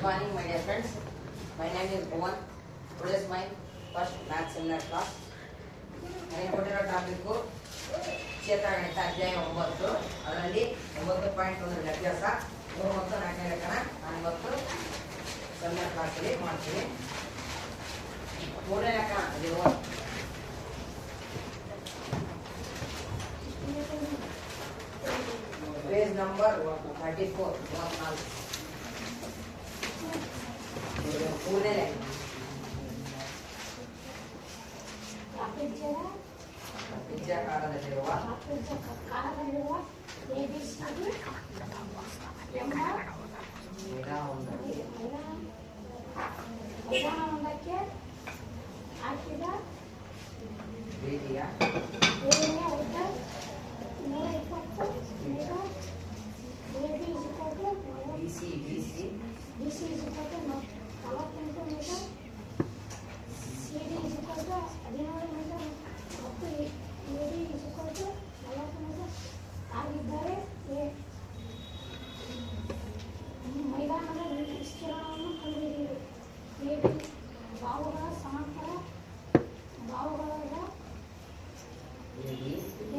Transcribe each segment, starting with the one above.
morning, my dear friends. My name is Bhuvan. Today is my first math seminar class. ನಾನು ಕೊಟ್ಟಿರೋ topic ಕ್ಷೇತ್ರಗಣಿತ ಅಧ್ಯಾಯ 9 ಅದರಲ್ಲಿ 9.1 ವ್ಯತ್ಯಾಸ 3 ಮತ್ತು 4ನೇ ಲೆಕ್ಕನ ನಾನು ಇವತ್ತು ಸೆಮಿನಾರ್ ಕ್ಲಾಸಲ್ಲಿ ಮಾಡ್ತೀನಿ. 3ನೇ ಲೆಕ್ಕ ಅದಿರುವ ಪೇಜ್ ನಂಬರ್ 34 ಮೂರನೇ ಲೆಕ್ಕ ಪಿಜ್ಜಾಕಾರದಲ್ಲಿರುವ ಒಂದಕ್ಕೆ ಹಾಕಿದ ಬೇಲಿಯ ಉದ್ದ 120 BC BC is equal to 48 meter, CD is equal to 16 meter ಮತ್ತು AD is equal to 40 meter ಆಗಿದ್ದರೆ ಮೈದಾನದ ವಿಸ್ತೀರ್ಣವನ್ನು ಕಂಡುಹಿಡಿಯಿರಿ. AD ಬಾಹುಗಳ ಸಮಾಂತರ ಬಾಹುಗಳಾದ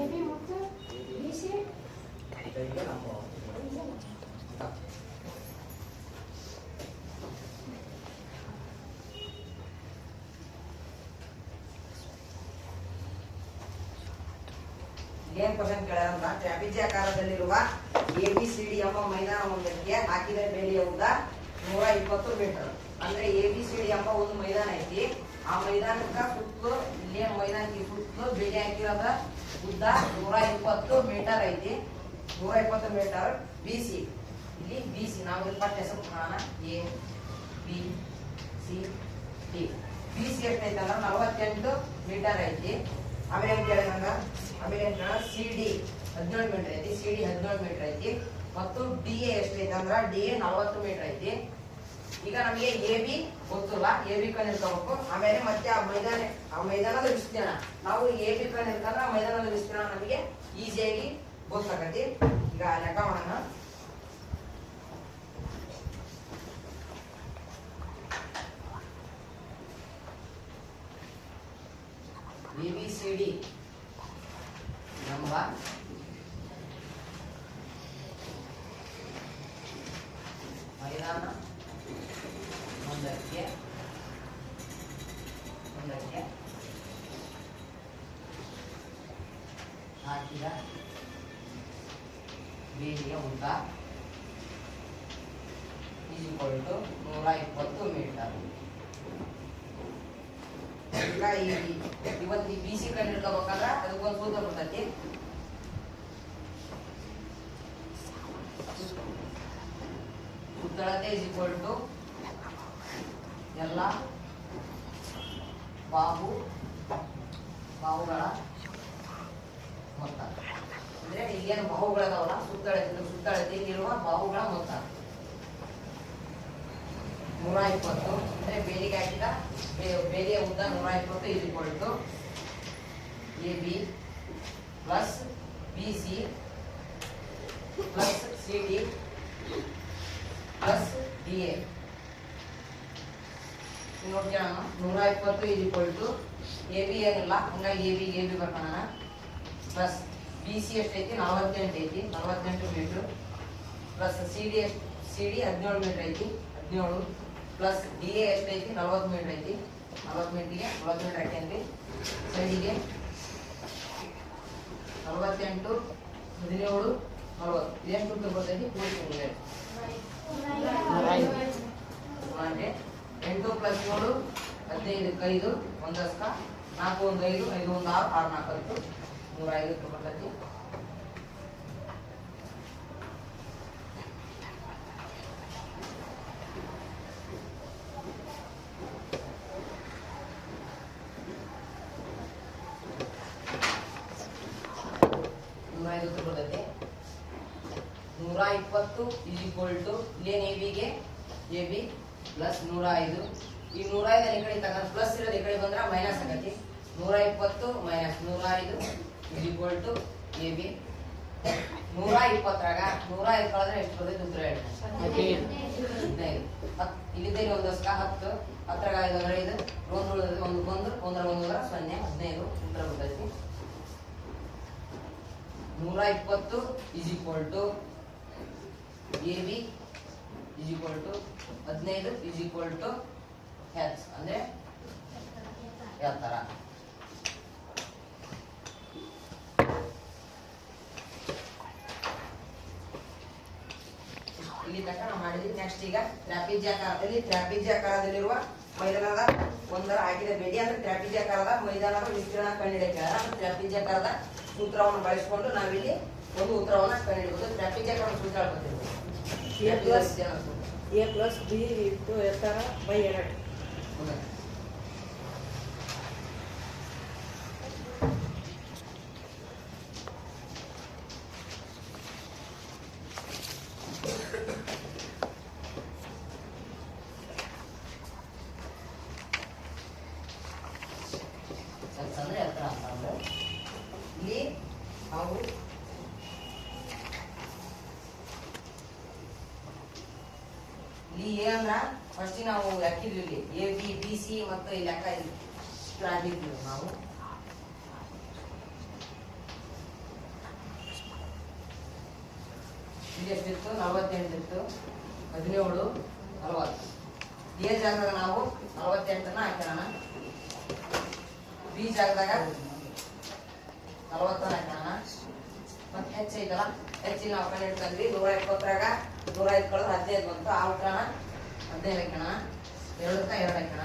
AB ಮತ್ತು BC ಏನ್ ಕ್ವಶನ್ ಕೇಳೋಣ? ತ್ರಿಭುಜಾಕಾರದಲ್ಲಿರುವ ABCD ಎಂಬ ಮೈದಾನವೊಂದಕ್ಕೆ ಹಾಕಿದ ಬೇಲಿಯ ಉದ್ದ 120 ಮೀಟರ್. ಅಂದ್ರೆ ABCD ಎಂಬ ಒಂದು ಮೈದಾನ ಐತಿ. ಆ ಮೈದಾನಕ್ಕ ಸುತ್ತಲೂ ಇಲ್ಲಿ ಮೈದಾನಕ್ಕೆ ಸುತ್ತಲೂ ಬೇಲಿ ಹಾಕಿರೋದ ಉದ್ದ 120 ಮೀಟರ್ ಐತಿ. 120 ಮೀಟರ್. BC ಇಲ್ಲಿ BC ನಾವು ಇಲ್ಲಿ ಪಟ್ಟ ಹೆಸರು ಕಾಣೋಣ. A B C D. BC ಎಷ್ಟೈತೆ ಅಂದ್ರೆ 48 ಮೀಟರ್ ಐತಿ. ಆಮೇಲೆ ಏನ್ ಕೇಳಿದಂಗ CD 17 ಮೀಟರ್ ಐತಿ. CD 17 ಮೀಟರ್ ಐತಿ. ಮತ್ತು DA ಎಷ್ಟೈತೆ ಅಂದ್ರೆ DA 40 ಮೀಟರ್ ಐತಿ. ಈಗ ನಮಗೆ AB ಗೊತ್ತಿಲ್ಲ, AB ಕಂಡಿರ್ಕೋಬೇಕು. ಆಮೇಲೆ ಮತ್ತೆ ಆ ಮೈದಾನದ ವಿಸ್ತೀರ್ಣ ನಾವು AB ಕಂಡಿರ್ಕೊಂಡ್ರೆ ಆ ಮೈದಾನದ ವಿಸ್ತೀರ್ಣ ನಮಗೆ ಈಸಿಯಾಗಿ ಗೊತ್ತಾಗತಿ. ಈಗ ಲೆಕ್ಕ ಮಾಡೋಣ. ABCD ಎಂಬ ಮೈದಾನ ಒಂದಕ್ಕೆ ಹಾಕಿದ ಬೇಲಿಯ ಉದ್ದ = 120 ಮೀಟರ್. ಈಗ ಇವತ್ತು BC ಕಂಡಿಡ್ಕೋಬೇಕಾದ್ರೆ ಅದಕ್ಕೊಂದು ಸೂತ್ರ ಬರ್ತೈತಿ. ಸುತ್ತಳತೆ = ಎಲ್ಲ ಬಾಹುಗಳ ಮೊತ್ತ. ಅಂದ್ರೆ ಇಲ್ಲೇನು ಬಾಹುಗಳದಾವಲ್ಲ, ಸುತ್ತಳತೆಯಲ್ಲಿರುವ ಬಾಹುಗಳ ಮೊತ್ತ 120. ಅಂದ್ರೆ ಬೇಲಿಗೆ ಹಾಕಿದ ಬೇಲಿಯ ಉದ್ದ 120 = AB plus BC plus CD plus DA. ನೋಡ್ಕೊಳ್ಳೋಣ. 120 AB ಏನಿಲ್ಲ, ಹಂಗಾಗಿ AB ಬರ್ಕೋಣ. ಪ್ಲಸ್ BC ಎಷ್ಟೈತಿ? 48 ಐತಿ, 48 ಮೀಟರ್. ಪ್ಲಸ್ CD 17 ಮೀಟರ್ ಐತಿ, 17. ಪ್ಲಸ್ DA ಎಷ್ಟೈತಿ? 40 ಮೀಟರ್ ಐತಿ, 40 ಮೀಟರ್ಗೆ 40 ಮೀಟರ್ ಹಾಕೇನ್ರಿ. ಸೈಡಿಗೆ 48 17 40 ಎಷ್ಟು ಉತ್ತರ ಬರ್ತೈತಿ? ಪೂರ್ತಿ 8 ಪ್ಲಸ್ 7 15 5 1 ದಶಕ 4 1 5 5 1 6 6 4 150 ಬರ್ತೈತಿ. ಬರ್ತೈತಿ 120 ಇಲ್ಲೇನು ABಗೆ AB ಪ್ಲಸ್ 105. ಈ 105 ಈ ಕಡೆ ತಗೊಂಡು ಪ್ಲಸ್ ಇರೋದು ಈ ಕಡೆ ಬಂದ್ರೆ ಮೈನಸ್ ಆಗತಿ. 120 ಮೈನಸ್ 105 AB 120ರಾಗ 105 ಕಳೆದ್ರೆ ಎಷ್ಟು ಬರ್ತೈತಿ? ಉತ್ತರ ಹೇಳಿ. 15. 10 ಇಲ್ಲಿದ್ದಲ್ಲಿ ಒಂದು ದಶಕ 10 10 5 ಒಂದು ಉಳಿದ ಒಂದು ಬಂದು 1 0 15 ಉತ್ತರ ಬರ್ತೈತಿ. 120 is equal to AB is equal to 15 is equal to H ಅಂದ್ರೆ ಎತ್ತರ. ಇಲ್ಲಿ ತನಕ ನಾವು ಮಾಡಿದ್ವಿ. ನೆಕ್ಸ್ಟ್ ಈಗ ಟ್ರಾಪಿಜ್ಯಾಕಾರದಲ್ಲಿರುವ ಮೈದಾನದ ಒಂದರ ಹಾಕಿದ ಬೇಡಿ ಅಂದ್ರೆ ಟ್ರಾಪಿಜ್ಯಾಕಾರದ ಮೈದಾನದ ವಿಸ್ತೀರ್ಣ ಕಂಡುಹಿಡಿಯಕ್ಕೆ ಟ್ರಾಪಿಜ್ಯಾಕಾರದ ಸೂತ್ರವನ್ನು ಬಳಸಿಕೊಂಡು ನಾವಿಲ್ಲಿ ಒಂದು ಉತ್ತರವನ್ನು ಕಂಡುಹಿಡಿಯಬಹುದು. ಟ್ರಾಪಿಜ್ಯಾಕಾರದ ಸೂತ್ರ ಹೇಳ್ಕೊತೀವಿ. A plus B into ಎತ್ತರ by 2. ಅಂದ್ರೆ ಎತ್ತರ ಅಂತಂದ್ರೆ ಇಲ್ಲಿ ನಾವು ಇಲ್ಲಿ ಎ ಅಂದ್ರ ಫಸ್ಟ್ ನಾವು ಹಾಕಿದ್ವಿ ಇಲ್ಲಿ ಎ ಬಿ ಬಿ ಸಿ ಮತ್ತು ಇಲ್ಲಿ ಲೆಕ್ಕ ಹಾಕಿದ್ವಿ ನಾವು. ಇಲ್ಲಿ ಎಷ್ಟಿತ್ತು 48 ಇತ್ತು. 17 40 ಎ ಜಾಗದಾಗ ನಾವು 48 ಹಾಕೋಣ. ಬಿ ಜಾಗದಾಗ 40 ಹಾಕೋಣ. ಮತ್ತೆ ಹೆಚ್ಚು ಐತಲ್ಲ ಹೆಚ್ಚಿನ ನಾವು ಕಂಡಿಡ್ತಂದ್ವಿ. 120ರಾಗ 105 ಕಳೆದು 15 ಬಂತು. ಆ ಉತ್ತರನ 15 ಹಾಕೋಣ. 2 ಹಾಕೋಣ.